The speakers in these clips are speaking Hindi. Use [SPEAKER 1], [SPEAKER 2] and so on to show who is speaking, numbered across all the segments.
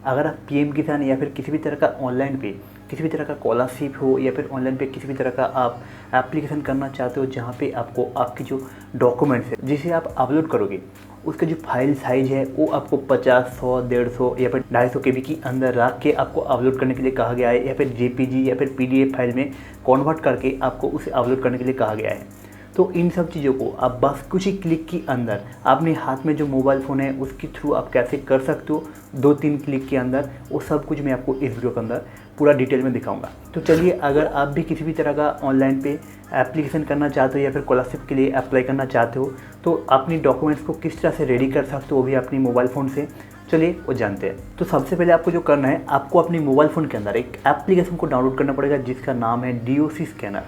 [SPEAKER 1] अगर आप पीएम किसान या फिर किसी भी तरह का ऑनलाइन पे किसी भी तरह का स्कॉलरशिप हो या फिर ऑनलाइन पे किसी भी तरह का आप एप्लीकेशन करना चाहते हो, जहाँ पे आपको आपकी जो डॉक्यूमेंट्स है जिसे आप अपलोड करोगे उसका जो फाइल साइज़ है वो आपको 50, 100, 150 या फिर 250 KB के अंदर रख के आपको अपलोड करने के लिए कहा गया है, या फिर JPG या फिर PDF फाइल में कन्वर्ट करके आपको उसे अपलोड करने के लिए कहा गया है। तो इन सब चीज़ों को आप बस कुछ ही क्लिक के अंदर अपने हाथ में जो मोबाइल फ़ोन है उसके थ्रू आप कैसे कर सकते हो 2-3 क्लिक के अंदर, वो सब कुछ मैं आपको इस वीडियो के अंदर पूरा डिटेल में दिखाऊंगा। तो चलिए, अगर आप भी किसी भी तरह का ऑनलाइन पे एप्लीकेशन करना चाहते हो या फिर स्कॉलरशिप के लिए अप्लाई करना चाहते हो तो अपनी डॉक्यूमेंट्स को किस तरह से रेडी कर सकते हो वो भी अपनी मोबाइल फ़ोन से, चलिए वो जानते हैं। तो सबसे पहले आपको जो करना है, आपको अपनी मोबाइल फ़ोन के अंदर एक एप्लीकेशन को डाउनलोड करना पड़ेगा जिसका नाम है DOC स्कैनर।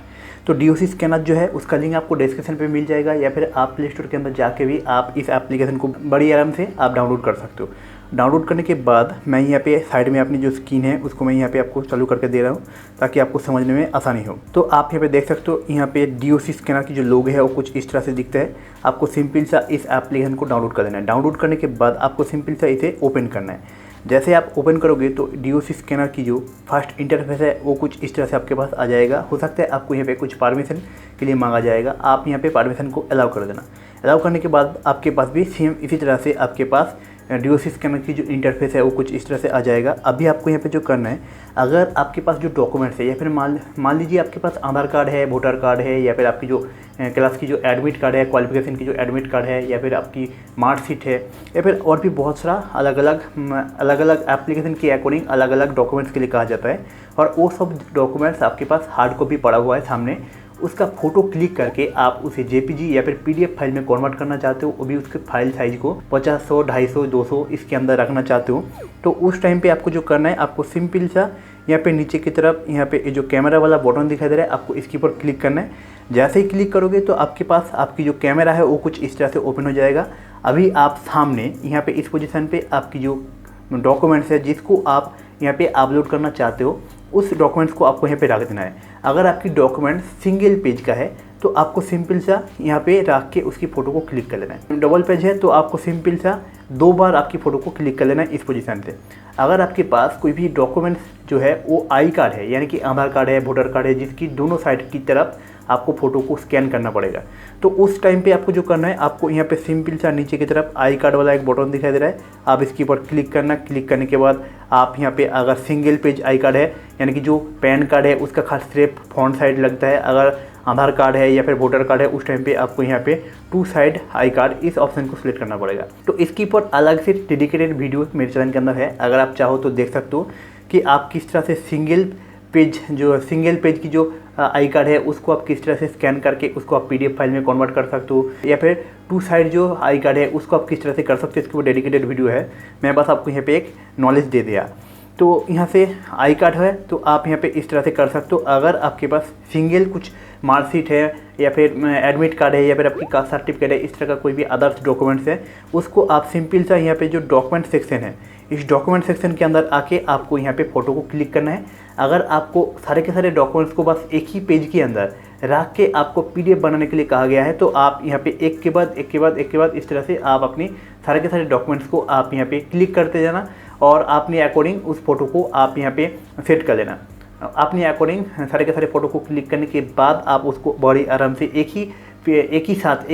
[SPEAKER 1] तो DOC स्कैनर जो है उसका लिंक आपको डिस्क्रिप्शन पे मिल जाएगा, या फिर आप प्ले स्टोर के अंदर जाके भी आप इस एप्लीकेशन को बड़ी आराम से आप डाउनलोड कर सकते हो। डाउनलोड करने के बाद मैं यहाँ पे साइड में अपनी जो स्क्रीन है उसको मैं यहाँ पे आपको चालू करके दे रहा हूँ ताकि आपको समझने में आसानी हो। तो आप यहाँ पे देख सकते हो, यहाँ पे DOC स्कैनर की जो लोगो है वो कुछ इस तरह से दिखता है। आपको सिंपल सा इस एप्लीकेशन को डाउनलोड कर लेना है। डाउनलोड करने के बाद आपको सिंपल सा इसे ओपन करना है। जैसे आप ओपन करोगे तो DOC स्कैनर की जो फर्स्ट इंटरफेस है वो कुछ इस तरह से आपके पास आ जाएगा। हो सकता है आपको यहाँ पे कुछ परमिशन के लिए मांगा जाएगा, आप यहाँ पे परमिशन को अलाउ कर देना। अलाउ करने के बाद आपके पास भी सेम इसी तरह से आपके पास DOC स्कैनर की जो इंटरफेस है वो कुछ इस तरह से आ जाएगा। अभी आपको यहाँ पे जो करना है, अगर आपके पास जो डॉक्यूमेंट्स है या फिर मान लीजिए आपके पास आधार कार्ड है, वोटर कार्ड है, या फिर आपकी जो क्लास की जो एडमिट कार्ड है, क्वालिफिकेशन की जो एडमिट कार्ड है, या फिर आपकी मार्कशीट है, या फिर और भी बहुत सारा अलग अलग एप्लीकेशन के अकॉर्डिंग अलग अलग डॉक्यूमेंट्स के लिए कहा जाता है। और वो सब डॉक्यूमेंट्स आपके पास हार्ड कॉपी पड़ा हुआ है सामने, उसका फ़ोटो क्लिक करके आप उसे JPG या फिर PDF फाइल में कन्वर्ट करना चाहते हो, वो भी उसके फाइल साइज़ को 50, 100, 250, 200 इसके अंदर रखना चाहते हो। तो उस टाइम पे आपको जो करना है, आपको सिंपल सा यहाँ पे नीचे की तरफ यहाँ पे जो कैमरा वाला बटन दिखाई दे रहा है, आपको इसके ऊपर क्लिक करना है। जैसे ही क्लिक करोगे तो आपके पास आपकी जो कैमरा है वो कुछ इस तरह से ओपन हो जाएगा। अभी आप सामने यहाँ पे इस पोजीशन पे आपकी जो डॉक्यूमेंट्स है जिसको आप यहाँ पे अपलोड करना चाहते हो उस डॉक्यूमेंट्स को आपको यहाँ पे रख देना है। अगर आपकी डॉक्यूमेंट सिंगल पेज का है तो आपको सिंपल सा यहाँ पे रख के उसकी फ़ोटो को क्लिक कर लेना है। डबल पेज है तो आपको सिंपल सा 2 बार आपकी फ़ोटो को क्लिक कर लेना है इस पोजीशन से। अगर आपके पास कोई भी डॉक्यूमेंट्स जो है वो आई कार्ड है, यानी कि आधार कार्ड है, वोटर कार्ड है, जिसकी दोनों साइड की तरफ आपको फ़ोटो को स्कैन करना पड़ेगा, तो उस टाइम पे आपको जो करना है, आपको यहाँ पे सिंपल सा नीचे की तरफ आई कार्ड वाला एक बटन दिखाई दे रहा है, आप इसके ऊपर क्लिक करना। क्लिक करने के बाद आप यहाँ पे अगर सिंगल पेज आई कार्ड है, यानी कि जो पैन कार्ड है उसका खास सिर्फ फ्रंट साइड लगता है, अगर आधार कार्ड है या फिर वोटर कार्ड है उस टाइम पे आपको यहाँ पे 2 साइड आई कार्ड इस ऑप्शन को सिलेक्ट करना पड़ेगा। तो इसके ऊपर अलग से डेडिकेटेड वीडियो मेरे चैनल के अंदर है, अगर आप चाहो तो देख सकते हो कि आप किस तरह से सिंगल पेज की जो आई कार्ड है उसको आप किस तरह से स्कैन करके उसको आप PDF फाइल में कन्वर्ट कर सकते हो, या फिर 2 साइड जो आई कार्ड है उसको आप किस तरह से कर सकते हो, इसके ऊपर डेडिकेटेड वीडियो है। मैं बस आपको यहाँ पे एक नॉलेज दे दिया। तो यहाँ से आई कार्ड है तो आप यहाँ पे इस तरह से कर सकते हो। अगर आपके पास सिंगल कुछ मार्कशीट है या फिर एडमिट कार्ड है या फिर आपकी कास्ट सर्टिफिकेट है, इस तरह का कोई भी अदर्स डॉक्यूमेंट्स है, उसको आप सिंपल सा यहाँ पे जो डॉक्यूमेंट सेक्शन है इस डॉक्यूमेंट सेक्शन के अंदर आके आपको यहाँ पे फ़ोटो को क्लिक करना है। अगर आपको सारे के सारे डॉक्यूमेंट्स को बस एक ही पेज के अंदर रख के आपको PDF बनाने के लिए कहा गया है, तो आप यहाँ पे एक के बाद इस तरह से आप अपनी सारे के सारे डॉक्यूमेंट्स को आप यहाँ पे क्लिक करते जाना और अपने अकॉर्डिंग उस फोटो को आप यहाँ पे सेट कर लेना। अपने अकॉर्डिंग सारे के सारे फ़ोटो को क्लिक करने के बाद आप उसको बड़ी आराम से एक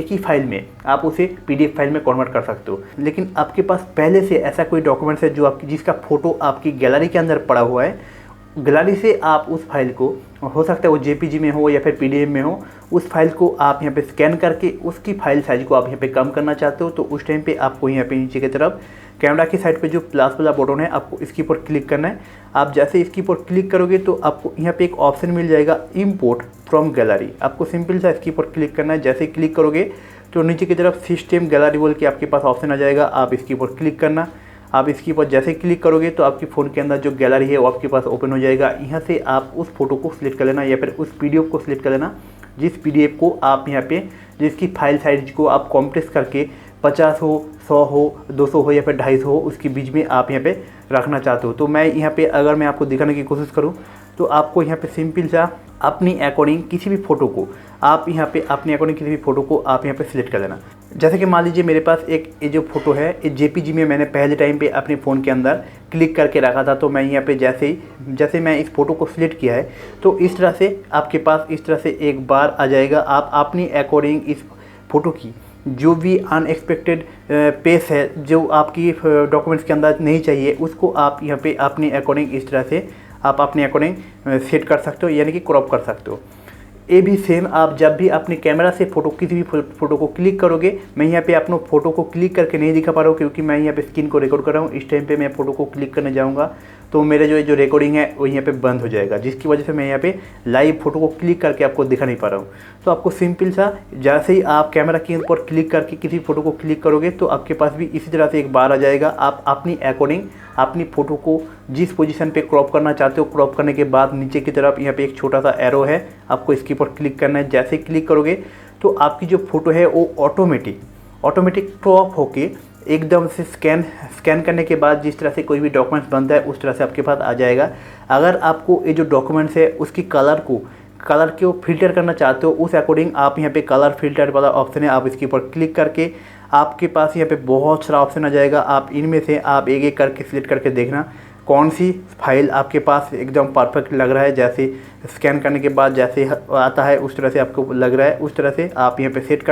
[SPEAKER 1] ही फाइल में आप उसे PDF फाइल में कन्वर्ट कर सकते हो। लेकिन आपके पास पहले से ऐसा कोई डॉक्यूमेंट्स है जो आपकी जिसका फ़ोटो आपकी गैलरी के अंदर पड़ा हुआ है, गैलरी से आप उस फाइल को, हो सकता है वो JPG में हो या फिर PDF में हो, उस फाइल को आप यहाँ पे स्कैन करके उसकी फाइल साइज को आप यहाँ पे कम करना चाहते हो, तो उस टाइम पे आपको यहाँ पे नीचे की तरफ कैमरा की साइड पे जो प्लस वाला बटन है आपको इसके ऊपर क्लिक करना है। आप जैसे इसके ऊपर क्लिक करोगे तो आपको यहाँ पे एक ऑप्शन मिल जाएगा इंपोर्ट फ्रॉम गैलरी, आपको सिंपल सा इसके ऊपर क्लिक करना है। जैसे क्लिक करोगे तो नीचे की तरफ सिस्टम गैलरी बोल के आपके पास ऑप्शन आ जाएगा, आप इसके ऊपर क्लिक करना। आप इसके ऊपर जैसे क्लिक करोगे तो आपकी फ़ोन के अंदर जो गैलरी है वो आपके पास ओपन हो जाएगा। यहाँ से आप उस फोटो को सिलेक्ट कर लेना या फिर उस PDF को सिलेक्ट कर लेना जिस PDF को आप यहाँ पे जिसकी फाइल साइज को आप कॉम्प्रेस करके 50 हो, 100 हो, 200 हो या फिर 250 हो, उसके बीच में आप यहाँ पे रखना चाहते हो। तो मैं यहाँ पे अगर मैं आपको दिखाने की कोशिश करूँ तो आपको यहाँ पे सिंपल सा अपनी अकॉर्डिंग किसी भी फ़ोटो को आप यहाँ पे अपने अकॉर्डिंग किसी भी फ़ोटो को आप यहाँ पे सिलेक्ट कर लेना। जैसे कि मान लीजिए मेरे पास एक ये जो फ़ोटो है ये जेपीजी में मैंने पहले टाइम पे अपने फ़ोन के अंदर क्लिक करके रखा था। तो मैं यहाँ पे जैसे मैं इस फ़ोटो को सिलेक्ट किया है तो इस तरह से आपके पास इस तरह से एक बार आ जाएगा। आप अपनी अकॉर्डिंग इस फ़ोटो की जो भी अनएक्सपेक्टेड पेज है जो आपकी डॉक्यूमेंट्स के अंदर नहीं चाहिए उसको आप यहाँ पे अपने अकॉर्डिंग इस तरह से आप अपने अकॉर्डिंग सेट कर सकते हो, यानी कि क्रॉप कर सकते हो। ये भी सेम आप जब भी अपने कैमरा से किसी भी फ़ोटो को क्लिक करोगे, मैं यहाँ पे अपने फ़ोटो को क्लिक करके नहीं दिखा पा रहा हूँ क्योंकि मैं यहाँ पे स्क्रीन को रिकॉर्ड कर रहा हूँ। इस टाइम पे मैं फ़ोटो को क्लिक करने जाऊँगा तो मेरे जो रिकॉर्डिंग है वो यहाँ पे बंद हो जाएगा, जिसकी वजह से मैं यहाँ पे लाइव फ़ोटो को क्लिक करके आपको दिखा नहीं पा रहा हूँ। तो आपको सिंपल सा जैसे ही आप कैमरा के ऊपर क्लिक करके किसी फ़ोटो को क्लिक करोगे तो आपके पास भी इसी तरह से एक बार आ जाएगा। आप अपनी अकॉर्डिंग अपनी फ़ोटो को जिस पोजीशन पे क्रॉप करना चाहते हो, क्रॉप करने के बाद नीचे की तरफ यहाँ पे एक छोटा सा एरो है, आपको इसके ऊपर क्लिक करना है। जैसे क्लिक करोगे तो आपकी जो फ़ोटो है वो ऑटोमेटिक क्रॉप होके एकदम से स्कैन करने के बाद जिस तरह से कोई भी डॉक्यूमेंट्स बनता है उस तरह से आपके पास आ जाएगा। अगर आपको ये जो डॉक्यूमेंट्स है उसकी कलर को फिल्टर करना चाहते हो उस अकॉर्डिंग आप यहाँ पे कलर फिल्टर वाला ऑप्शन है, आप इसके ऊपर क्लिक करके आपके पास यहाँ पे बहुत सारा ऑप्शन आ जाएगा। आप इनमें से आप एक एक करके सिलेक्ट करके देखना कौन सी फाइल आपके पास एकदम परफेक्ट लग रहा है। जैसे स्कैन करने के बाद जैसे आता है उस तरह से आपको लग रहा है, उस तरह से आप यहाँ पे सेट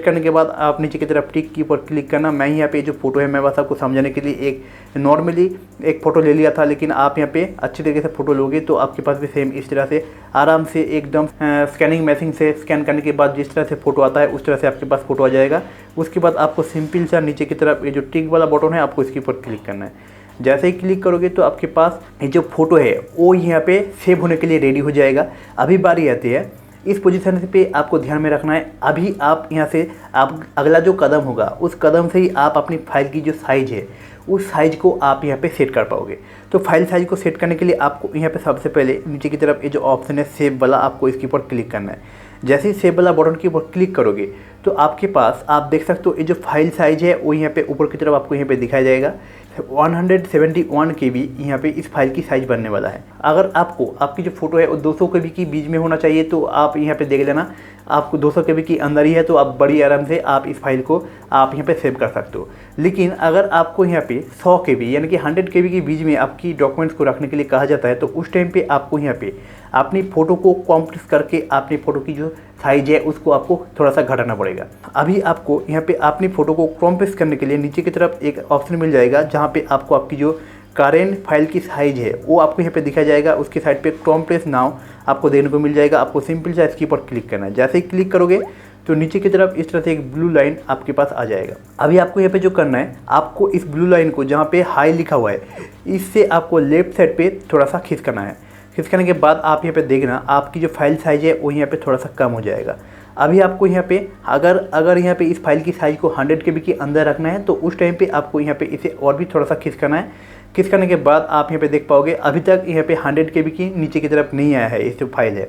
[SPEAKER 1] करने के बाद आप नीचे की तरफ टिक की ऊपर क्लिक करना। मैं यहाँ पे जो फ़ोटो है मैं बस आपको समझाने के लिए एक नॉर्मली एक फ़ोटो ले लिया था, लेकिन आप यहाँ पे अच्छी तरीके से फ़ोटो लोगे तो आपके पास भी सेम इस तरह से आराम से एकदम स्कैनिंग मशीन से स्कैन करने के बाद जिस तरह से फ़ोटो आता है उस तरह से आपके पास फ़ोटो आ जाएगा। उसके बाद आपको सिंपल सा नीचे की तरफ ये जो टिक वाला बटन है आपको इसके ऊपर क्लिक करना है। जैसे ही क्लिक करोगे तो आपके पास ये जो फ़ोटो है वो यहाँ पे सेव होने के लिए रेडी हो जाएगा। अभी बारी आती है इस पोजीशन पे आपको ध्यान में रखना है। अभी आप यहाँ से आप अगला जो कदम होगा उस कदम से ही आप अपनी फाइल की जो साइज़ है उस साइज़ को आप यहाँ पे सेट कर पाओगे। तो फाइल साइज़ को सेट करने के लिए आपको यहाँ पे सबसे पहले नीचे की तरफ ये जो ऑप्शन है सेव वाला, आपको इसके ऊपर क्लिक करना है। जैसे ही सेव वाला बटन के ऊपर क्लिक करोगे तो आपके पास आप देख सकते हो ये जो फाइल साइज़ है वो यहाँ पे ऊपर की तरफ आपको यहाँ पे दिखाया जाएगा 171 KB यहाँ पे इस फाइल की साइज़ बनने वाला है। अगर आपको आपकी जो फ़ोटो है वो 200 KB की बीच में होना चाहिए तो आप यहाँ पे देख लेना आपको 200 KB की अंदर ही है तो आप बड़ी आराम से आप इस फाइल को आप यहाँ पे सेव कर सकते हो। लेकिन अगर आपको यहाँ पे 100 KB यानी कि 100 KB के बीच में आपकी डॉक्यूमेंट्स को रखने के लिए कहा जाता है तो उस टाइम पे आपको यहाँ पे अपनी फ़ोटो को कॉम्प्रेस करके अपनी फ़ोटो की जो साइज है उसको आपको थोड़ा सा घटाना पड़ेगा। अभी आपको यहाँ पे अपनी फ़ोटो को कॉम्प्रेस करने के लिए नीचे की तरफ एक ऑप्शन मिल जाएगा जहाँ पे आपको आपकी जो करेंट फाइल की साइज़ है वो आपको यहाँ पे दिखाया जाएगा। उसकी साइड पे कॉम्प्रेस नाउ आपको देखने को मिल जाएगा। आपको सिंपल सा इसके ऊपर क्लिक करना है। जैसे ही क्लिक करोगे तो नीचे की तरफ इस तरह से एक ब्लू लाइन आपके पास आ जाएगा। अभी आपको यहाँ पे जो करना है आपको इस ब्लू लाइन को जहाँ पे हाई लिखा हुआ है इससे आपको लेफ्ट साइड पे थोड़ा सा खिसकाना है। खिसकाने के बाद आप यहाँ पे देखना आपकी जो फाइल साइज़ है वो यहाँ पे थोड़ा सा कम हो जाएगा। अभी आपको यहाँ पे अगर यहाँ पे इस फाइल की साइज़ को 100 KB के अंदर रखना है तो उस टाइम पे आपको यहाँ पे इसे और भी थोड़ा सा खिसकाना है। खिसकाने के बाद आप यहाँ पे देख पाओगे अभी तक यहाँ पे 100 KB की नीचे की तरफ नहीं आया है इस जो फाइल है।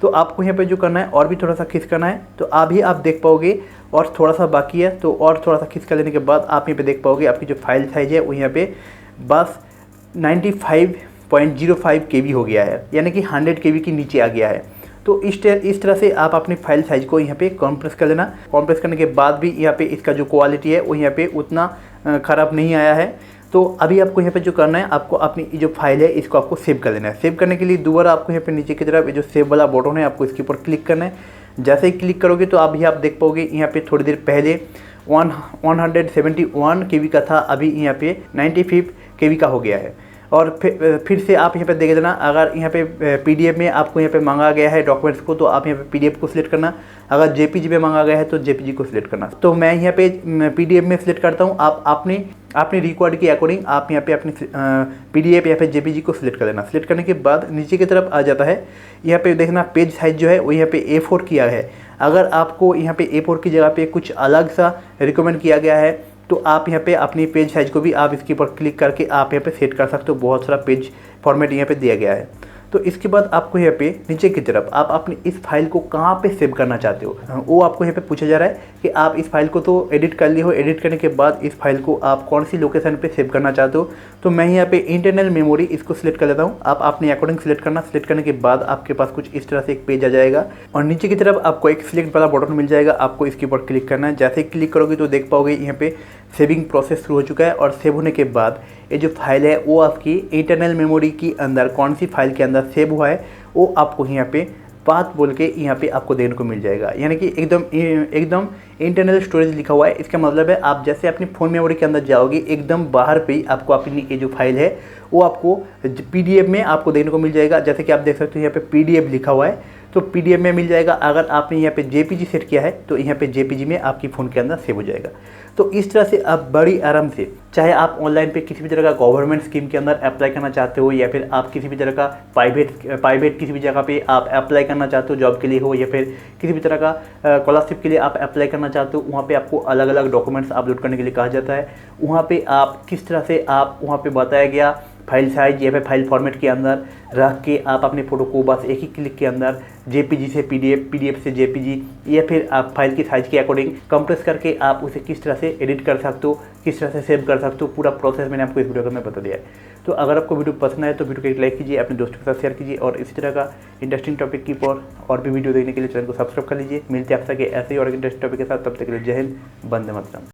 [SPEAKER 1] तो आपको यहाँ पे जो करना है और भी थोड़ा सा खिसकाना है तो अभी आप देख पाओगे और थोड़ा सा बाकी है तो और थोड़ा सा खिसका लेने के बाद आप यहाँ पे देख पाओगे आपकी जो फाइल साइज़ है वो यहाँ पे बस 95.05 KB हो गया है, यानी कि 100 KB की नीचे आ गया है। तो इस तरह से आप अपनी फाइल साइज़ को यहाँ पे कॉम्प्रेस कर लेना। कॉम्प्रेस करने के बाद भी यहाँ पे इसका जो क्वालिटी है वो यहाँ पे उतना ख़राब नहीं आया है। तो अभी आपको यहाँ पे जो करना है आपको अपनी जो फाइल है इसको आपको सेव कर लेना है। सेव करने के लिए दोबारा आपको यहाँ पे नीचे की तरफ ये जो सेव वाला बटन है आपको इसके ऊपर क्लिक करना है। जैसे ही क्लिक करोगे तो अभी आप देख पाओगे यहाँ पे थोड़ी देर पहले 171 KB का था, अभी यहाँ पे 95 KB का हो गया है। और फिर से आप यहाँ पे देख लेना अगर यहाँ पे PDF में आपको यहाँ पे मांगा गया है डॉक्यूमेंट्स को तो आप यहाँ पे PDF को सिलेक्ट करना। अगर JPG में मांगा गया है तो JPG को सिलेक्ट करना। तो मैं यहाँ पे PDF में सिलेक्ट करता हूँ। आप अपने रिकॉर्ड के अकॉर्डिंग आप यहाँ पे अपनी PDF या फिर JPG को सिलेक्ट कर लेना। सिलेक्ट करने के बाद नीचे की तरफ आ जाता है। यहाँ पे देखना पेज साइज़ जो है वो यहाँ पे A4 किया है। अगर आपको यहाँ पे A4 की जगह पे कुछ अलग सा रिकमेंड किया गया है तो आप यहाँ पे अपनी पेज साइज़ को भी आप इसके ऊपर क्लिक करके आप यहाँ पे सेट कर सकते हो। बहुत सारा पेज फॉर्मेट यहाँ पे दिया गया है। तो इसके बाद आपको यहाँ पे नीचे की तरफ आप अपनी इस फाइल को कहाँ पे सेव करना चाहते हो वो आपको यहाँ पे पूछा जा रहा है कि आप इस फाइल को तो एडिट कर लिए हो, एडिट करने के बाद इस फाइल को आप कौन सी लोकेशन पे सेव करना चाहते हो। तो मैं यहाँ पे इंटरनल मेमोरी इसको सिलेक्ट कर लेता हूँ। आप अपने अकॉर्डिंग सिलेक्ट करना, सिलेक्ट करने के बाद आपके पास कुछ इस तरह से एक पेज आ जाएगा और नीचे की तरफ आपको एक सिलेक्ट वाला बटन मिल जाएगा। आपको इसके ऊपर क्लिक करना है। जैसे ही क्लिक करोगे तो देख पाओगे यहाँ पे सेविंग प्रोसेस शुरू हो चुका है और सेव होने के बाद ये जो फाइल है वो आपकी इंटरनल मेमोरी के अंदर कौन सी फाइल के अंदर सेव हुआ है वो आपको यहाँ पे पाथ बोल के यहाँ पे आपको देखने को मिल जाएगा। यानी कि एकदम इंटरनल स्टोरेज लिखा हुआ है। इसका मतलब है आप जैसे अपनी फ़ोन मेमोरी के अंदर जाओगे एकदम बाहर पे ही आपको अपनी ये जो फाइल है वो आपको PDF में आपको देखने को मिल जाएगा। जैसे कि आप देख सकते हो यहाँ पे PDF लिखा हुआ है तो PDF में मिल जाएगा। अगर आपने यहाँ पे JPG सेट किया है तो यहाँ पे JPG में आपकी फ़ोन के अंदर सेव हो जाएगा। तो इस तरह से आप बड़ी आराम से, चाहे आप ऑनलाइन पे किसी भी तरह का गवर्नमेंट स्कीम के अंदर अप्लाई करना चाहते हो या फिर आप किसी भी तरह का प्राइवेट किसी भी जगह पे आप अप्लाई करना चाहते हो जॉब के लिए हो या फिर किसी भी तरह का स्कॉलरशिप के लिए आप अप्लाई करना चाहते हो, वहाँ पे आपको अलग अलग डॉक्यूमेंट्स अपलोड करने के लिए कहा जाता है। वहाँ पे आप किस तरह से आप वहाँ पे बताया गया फाइल साइज या फिर फाइल फॉर्मेट के अंदर रख के आप अपने फ़ोटो को बस एक ही क्लिक के अंदर JPG से PDF से JPG या फिर आप फाइल की साइज़ के अकॉर्डिंग कंप्रेस करके आप उसे किस तरह से एडिट कर सकते हो, किस तरह से सेव कर सकते हो, पूरा प्रोसेस मैंने आपको इस वीडियो में बता दिया है। तो अगर आपको वीडियो पसंद आए तो वीडियो को एक लाइक कीजिए, अपने दोस्तों के साथ शेयर कीजिए और इसी तरह का इंटरेस्टिंग टॉपिक की और भी वीडियो देखने के लिए चैनल को सब्सक्राइब कर लीजिए। मिलते हैं आपसे ऐसे ही और इंटरेस्टिंग टॉपिक के साथ। तब तक के लिए जय हिंद, वंदे मातरम।